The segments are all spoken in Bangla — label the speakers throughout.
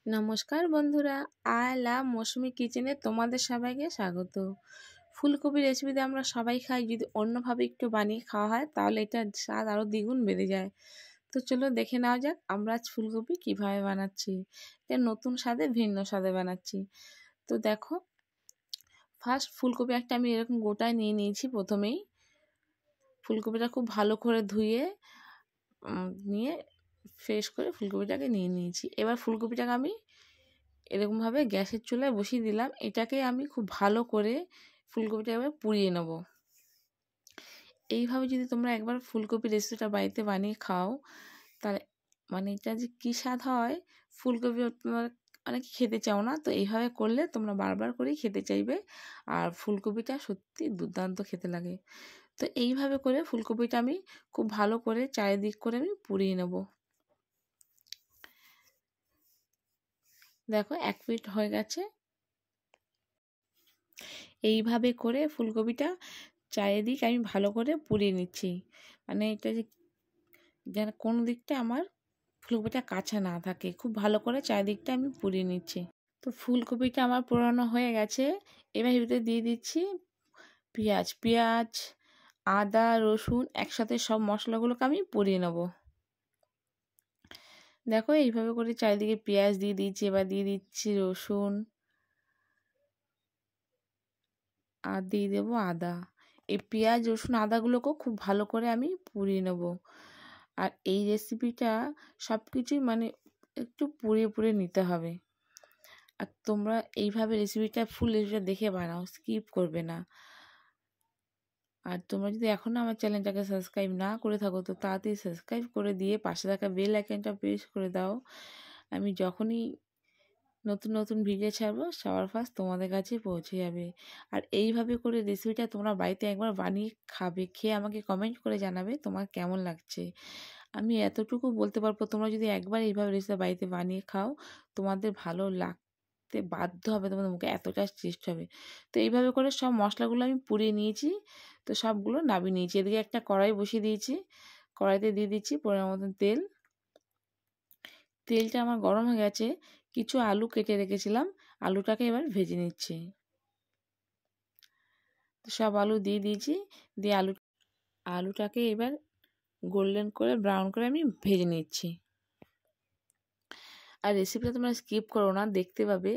Speaker 1: নমস্কার বন্ধুরা, আই লাভ মৌসুমি কিচেনে তোমাদের সবাইকে স্বাগত। ফুলকপি রেসিপিতে আমরা সবাই খাই, যদি অন্যভাবে একটু বানিয়ে খাওয়া হয় তাহলে এটার স্বাদ আরও দ্বিগুণ বেড়ে যায়। তো চলো দেখে নেওয়া যাক আমরা আজ ফুলকপি কীভাবে বানাচ্ছি। এটা নতুন স্বাদে ভিন্ন স্বাদে বানাচ্ছি। তো দেখো, ফার্স্ট ফুলকপি একটা আমি এরকম গোটায় নিয়ে নিয়েছি। প্রথমেই ফুলকপিটা খুব ভালো করে ধুয়ে নিয়ে ফ্রেশ করে ফুলকপিটাকে নিয়ে নিয়েছি। এবার ফুলকপিটাকে আমি এরকমভাবে গ্যাসের চুলায় বসিয়ে দিলাম। এটাকে আমি খুব ভালো করে ফুলকপিটা এবার পুড়িয়ে নেব। এইভাবে যদি তোমরা একবার ফুলকপি রেসিপিটা বাড়িতে বানিয়ে খাও তাহলে এটা যে কী স্বাদ হয়, ফুলকপি তোমরা অনেকে খেতে চাও না, তো এইভাবে করলে তোমরা বারবার করেই খেতে চাইবে। আর ফুলকপিটা সত্যি দুর্দান্ত খেতে লাগে। তো এইভাবে করে ফুলকপিটা আমি খুব ভালো করে চারিদিক করে আমি পুড়িয়ে নেব। দেখো 1 মিনিট হয়ে গেছে। এইভাবে করে ফুলকপিটা চারিদিক আমি ভালো করে পুড়িয়ে নিচ্ছি। এটা যে যেন কোনো দিকটা আমার ফুলকপিটা কাঁচা না থাকে, খুব ভালো করে চারিদিকটা আমি পুড়িয়ে নিচ্ছি। তো ফুলকপিটা আমার পোড়ানো হয়ে গেছে। এবার ভিতরে দিয়ে দিচ্ছি পেঁয়াজ, আদা, রসুন একসাথে সব মশলাগুলোকে আমি পুড়িয়ে নেব। দেখো এইভাবে করে চারিদিকে পেঁয়াজ দিয়ে দিচ্ছি। এবার দিয়ে দিচ্ছি রসুন আর দিয়ে দেবো আদা। এই পেঁয়াজ, রসুন, আদাগুলোকেও খুব ভালো করে আমি পুড়িয়ে নেব। আর এই রেসিপিটা সব কিছুই একটু পুড়িয়ে নিতে হবে। আর তোমরা এইভাবে ফুল রেসিপিটা দেখে বানাও, স্কিপ করবে না। আর তোমরা যদি এখনও আমার চ্যানেলটাকে সাবস্ক্রাইব না করে থাকো তো তাড়াতাড়ি সাবস্ক্রাইব করে দিয়ে পাশে থাকা বেল আইকনটা প্রেস করে দাও। আমি যখনই নতুন ভিডিও ছাড়বো সবার ফার্স্ট তোমাদের কাছে পৌঁছে যাবে। আর এইভাবে করে রেসিপিটা তোমরা বাড়িতে একবার বানিয়ে খাবে, খেয়ে আমাকে কমেন্ট করে জানাবে তোমার কেমন লাগছে। আমি এতটুকু বলতে পারবো, তোমরা যদি একবার এইভাবে রেসিপি বাড়িতে বানিয়ে খাও তোমাদের ভালো লাগতে বাধ্য হবে, তোমাদের মুখে এতটা টেস্ট হবে। তো এইভাবে করে সব মশলাগুলো আমি পুড়িয়ে নিয়েছি। তো সবগুলো নামিয়ে নিয়েছি। এদিকে একটা কড়াই বসিয়ে দিয়েছি। কড়াইতে দিয়ে দিচ্ছি পরিমাণ মতন তেল। তেলটা আমার গরম হয়ে গেছে। কিছু আলু কেটে রেখেছিলাম, আলুটাকে এবার ভেজে নিচ্ছি। সব আলু দিয়ে দিয়েছি। দিয়ে আলুটাকে এবার গোল্ডেন করে ব্রাউন করে আমি ভেজে নিচ্ছি। আর রেসিপিটা তোমরা স্কিপ করো না, দেখতে পাবে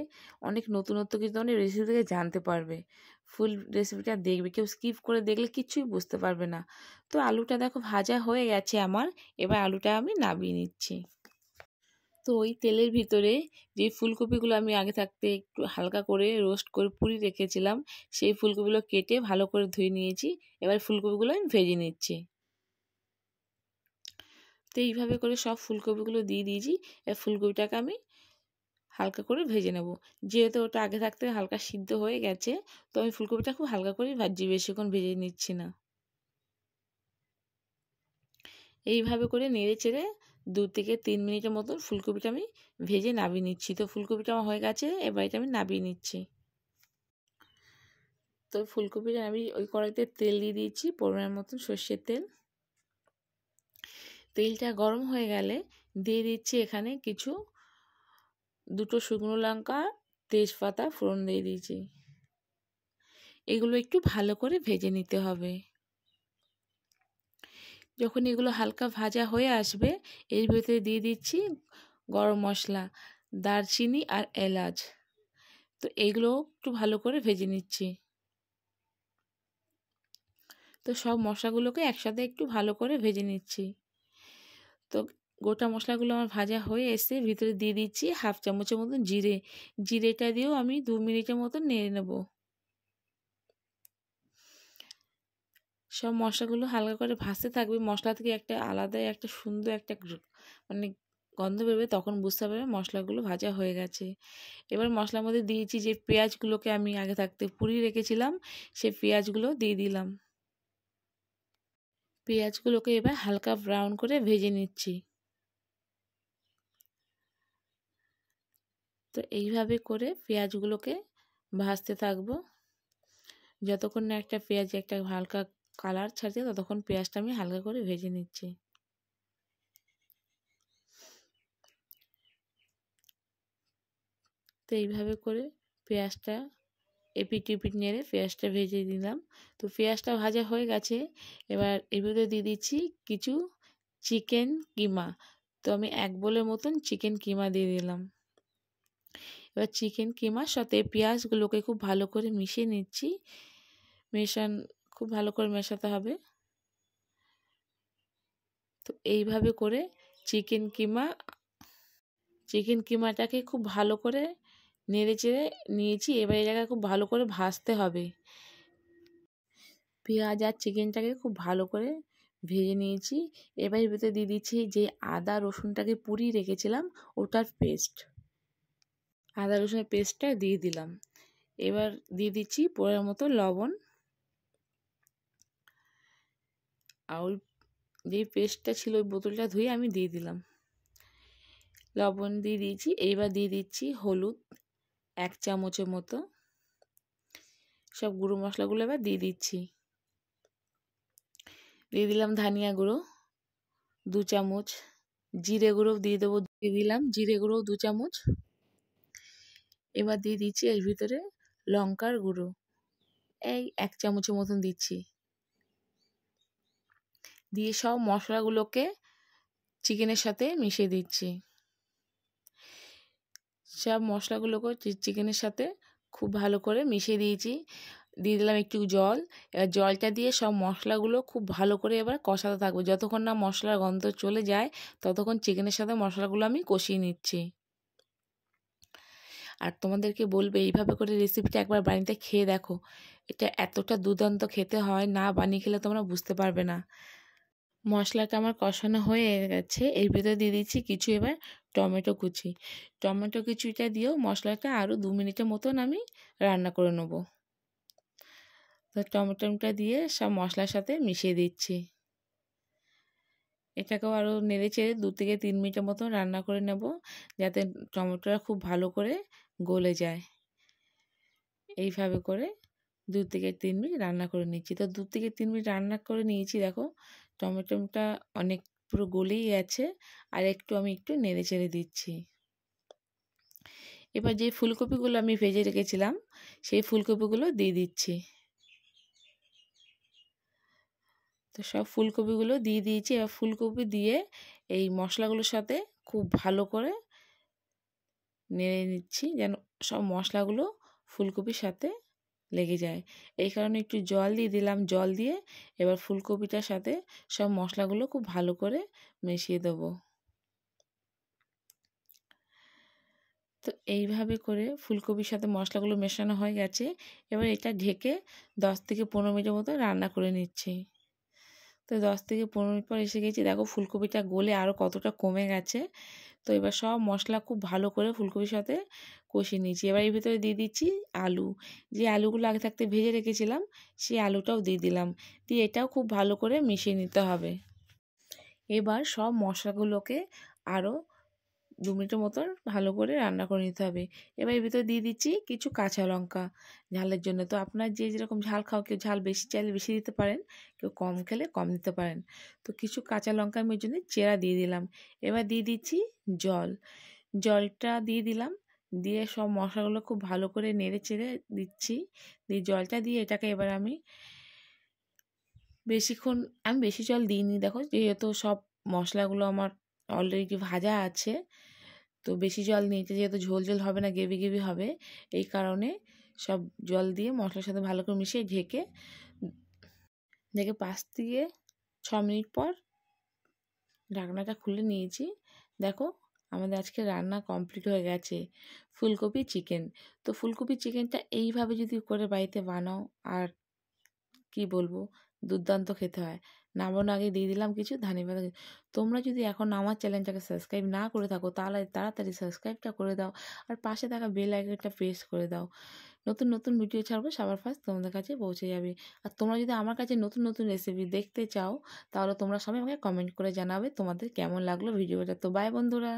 Speaker 1: অনেক নতুনত্ব কিছু তোমরা রেসিপি থেকে জানতে পারবে। ফুল রেসিপিটা দেখবে, কেউ স্কিপ করে দেখলে কিছুই বুঝতে পারবে না। তো আলুটা দেখো ভাজা হয়ে গেছে আমার। এবার আলুটা আমি নামিয়ে নিচ্ছি। তো ওই তেলের ভিতরে যে ফুলকপিগুলো আমি আগে থাকতে একটু হালকা করে রোস্ট করে পুড়িয়ে রেখেছিলাম, সেই ফুলকপিগুলো কেটে ভালো করে ধুয়ে নিয়েছি। এবার ফুলকপিগুলো আমি ভেজে নিচ্ছি। তো এইভাবে করে সব ফুলকপিগুলো দিয়ে দিয়েছি। এবার ফুলকপিটাকে আমি হালকা করে ভেজে নেব। যেহেতু ওটা আগে থাকতে হালকা সিদ্ধ হয়ে গেছে, তো আমি ফুলকপিটা খুব হালকা করেই ভাজি, বেশিক্ষণ ভেজে নিচ্ছি না। এইভাবে করে নেড়ে চেড়ে 2 থেকে 3 মিনিটের মতো ফুলকপিটা আমি ভেজে নামিয়ে নিচ্ছি। তো ফুলকপিটা আমার হয়ে গেছে, এবার এটা আমি নামিয়ে নিচ্ছি। তো ফুলকপিটা আমি ওই কড়াইতে তেল দিয়ে দিয়েছি, পরিমাণ মতন সর্ষের তেল। তেলটা গরম হয়ে গেলে দিয়ে দিচ্ছি এখানে দুটো শুকনো লঙ্কা, তেজপাতা ফোড়ন দিয়ে দিয়েছি। এগুলো একটু ভালো করে ভেজে নিতে হবে। যখন এগুলো হালকা ভাজা হয়ে আসবে, এর ভিতরে দিয়ে দিচ্ছি গরম মশলা, দারচিনি আর এলাচ। তো এইগুলো একটু ভালো করে ভেজে নিচ্ছি। তো সব মশলাগুলোকে একসাথে একটু ভালো করে ভেজে নিচ্ছি। তো গোটা মশলাগুলো আমার ভাজা হয়ে এসে ভিতরে দিয়ে দিচ্ছি 1/2 চামচের মতন জিরেটা দিয়েও আমি 2 মিনিটের মতন নেড়ে নেব। সব মশলাগুলো হালকা করে ভাজতে থাকবে। মশলা থেকে একটা আলাদাই একটা সুন্দর একটা গন্ধ বেরোবে, তখন বুঝতে পারবে মশলাগুলো ভাজা হয়ে গেছে। এবার মশলার মধ্যে দিয়েছি যে পেঁয়াজগুলোকে আমি আগে থাকতে পুড়িয়ে রেখেছিলাম, সেই পেঁয়াজগুলো দিয়ে দিলাম। পেঁয়াজগুলোকে এবার হালকা ব্রাউন করে ভেজে নিচ্ছি। তো এইভাবে করে পেঁয়াজগুলোকে ভাজতে থাকবো যতক্ষণ না একটা পেঁয়াজ একটা হালকা কালার ছাড়ছে, ততক্ষণ পেঁয়াজটা আমি হালকা করে ভেজে নিচ্ছি। তো এইভাবে করে পেঁয়াজটা এপিট টিপিট নেড়ে পেঁয়াজটা ভেজে দিলাম। তো পেঁয়াজটা ভাজা হয়ে গেছে। এবার এর ভিতরে দিয়ে দিচ্ছি কিছু চিকেন কিমা। তো আমি 1 বোলের মতন চিকেন কিমা দিয়ে দিলাম। এবার চিকেন কিমার সাথে পেঁয়াজগুলোকে খুব ভালো করে মিশিয়ে নিচ্ছি। খুব ভালো করে মেশাতে হবে। তো এইভাবে করে চিকেন কিমাটাকে খুব ভালো করে নেড়ে চেড়ে নিয়েছি। এবার এই জায়গায় খুব ভালো করে ভাজতে হবে। পেঁয়াজ আর চিকেনটাকে খুব ভালো করে ভেজে নিয়েছি। এবার এর ভিতরে দিয়ে দিচ্ছি যে আদা রসুনটাকে পুড়িয়ে রেখেছিলাম ওটার পেস্ট। আদা রসুনের পেস্টটা দিয়ে দিলাম। এবার দিয়ে দিচ্ছি পরিমাণ মতো লবণ। আর ওই যে পেস্টটা ছিল ওই বোতলটা ধুয়ে আমি দিয়ে দিলাম। লবণ দিয়ে দিয়েছি। এইবার দিয়ে দিচ্ছি হলুদ 1 চামচের মতো। সব গুঁড়ো মশলাগুলো এবার দিয়ে দিচ্ছি। দিয়ে দিলাম ধনিয়া গুঁড়ো 2 চামচ, জিরে গুঁড়ো দিয়ে দিলাম জিরে গুঁড়ো 2 চামচ। এবার দিয়ে দিচ্ছি এর ভিতরে লঙ্কার গুঁড়ো এই 1 চামচের মতন দিচ্ছি। দিয়ে সব মশলাগুলোকে চিকেনের সাথে মিশিয়ে দিচ্ছি। সব মশলাগুলোকে চিকেনের সাথে খুব ভালো করে মিশিয়ে দিয়েছি। দিয়ে দিলাম একটু জল। এবার জলটা দিয়ে সব মশলাগুলো খুব ভালো করে এবার কষাতে থাকবো। যতক্ষণ না মশলার গন্ধ চলে যায় ততক্ষণ চিকেনের সাথে মশলাগুলো আমি কষিয়ে নিচ্ছি। আর তোমাদেরকে বলবো এইভাবে করে রেসিপিটা একবার বাড়িতে খেয়ে দেখো। এটা এতটা দুর্দান্ত খেতে হয়, না বানিয়ে খেলে তোমরা বুঝতে পারবে না। মশলাটা আমার কষানো হয়ে গেছে। এর ভিতরে দিয়ে দিচ্ছি কিছু এবার টমেটো কুচি। টমেটো কুচিটা দিয়েও মশলাটা আরও 2 মিনিটের মতন আমি রান্না করে নেব। তো টমেটোটা দিয়ে সব মশলার সাথে মিশিয়ে দিচ্ছি। এটাকেও আরও নেড়ে চেড়ে 2 থেকে 3 মিনিটের মতন রান্না করে নেব, যাতে টমেটোটা খুব ভালো করে গলে যায়। এইভাবে করে 2 থেকে 3 মিনিট রান্না করে নিচ্ছি। তো 2 থেকে 3 মিনিট রান্না করে নিয়েছি। দেখো টমেটোটা অনেক পুরো গলেই গেছে। আর আমি একটু নেড়ে চেড়ে দিচ্ছি। এবার যে ফুলকপিগুলো আমি ভেজে রেখেছিলাম সেই ফুলকপিগুলো দিয়ে দিচ্ছি। তো সব ফুলকপিগুলো দিয়ে দিয়েছি। এবার ফুলকপি দিয়ে এই মশলাগুলোর সাথে খুব ভালো করে নেড়ে নিচ্ছি, যেন সব মশলাগুলো ফুলকপির সাথে লেগে যায়। এই কারণে একটু জল দিয়ে দিলাম। জল দিয়ে এবার ফুলকপিটার সাথে সব মশলাগুলো খুব ভালো করে মিশিয়ে দেবো। তো এইভাবে করে ফুলকপির সাথে মশলাগুলো মেশানো হয়ে গেছে। এবার এটা ঢেকে 10 থেকে 15 মিনিটের মতো রান্না করে নিচ্ছি। তো 10 থেকে 15 মিনিট পর এসে গেছি। দেখো ফুলকপিটা গলে আরও কতটা কমে গেছে। তো এবার সব মশলা খুব ভালো করে ফুলকপির সাথে কষিয়ে নিয়েছি। এবার এর ভিতরে দিয়ে দিচ্ছি আলু। যে আলুগুলো আগে থাকতে ভেজে রেখেছিলাম সেই আলুটাও দিয়ে দিলাম। দিয়ে এটাও খুব ভালো করে মিশিয়ে নিতে হবে। এবার সব মশলাগুলোকে আরও 2 মিনিটের মতন ভালো করে রান্না করে নিতে হবে। এবার এর ভিতরে দিয়ে দিচ্ছি কিছু কাঁচা লঙ্কা ঝালের জন্য। তো আপনার যে যেরকম ঝাল খাও, কেউ ঝাল বেশি চাইলে বেশি দিতে পারেন, কেউ কম খেলে কম দিতে পারেন। তো কিছু কাঁচা লঙ্কা আমি ওই জন্য চেরা দিয়ে দিলাম। এবার দিয়ে দিচ্ছি জলটা দিয়ে দিলাম। দিয়ে সব মশলাগুলো খুব ভালো করে নেড়ে চেড়ে দিচ্ছি। দিয়ে জলটা দিয়ে এটাকে এবার আমি বেশি জল দিইনি। দেখো যেহেতু সব মশলাগুলো আমার অলরেডি ভাজা আছে, তো বেশি জল নিতে যেহেতু ঝোল ঝোল হবে না, গ্রেভি গ্রেভি হবে, এই কারণে সব জল দিয়ে মশলার সাথে ভালো করে মিশিয়ে ঢেকে 5 থেকে 6 মিনিট পর ঢাকনাটা খুলে নিয়েছি। দেখো আমাদের আজকে রান্না কমপ্লিট হয়ে গেছে, ফুলকপি চিকেন। তো ফুলকপি চিকেনটা এইভাবে যদি করে বাড়িতে বানাও, আর কি বলবো, দুর্দান্ত খেতে হয়। নামানোর আগে দিয়ে দিলাম কিছু ধনে পাতা। তোমরা যদি এখন আমার চ্যানেলটাকে সাবস্ক্রাইব না করে থাকো তাহলে তাড়াতাড়ি সাবস্ক্রাইবটা করে দাও, আর পাশে থাকা বেল আইকনটা প্রেস করে দাও। নতুন নতুন ভিডিও ছাড়বো সবার ফার্স্ট তোমাদের কাছে পৌঁছে যাবে। আর তোমরা যদি আমার কাছে নতুন নতুন রেসিপি দেখতে চাও তাহলে তোমরা সবাই আমাকে কমেন্ট করে জানাবে তোমাদের কেমন লাগলো ভিডিওটা। তো বাই বন্ধুরা।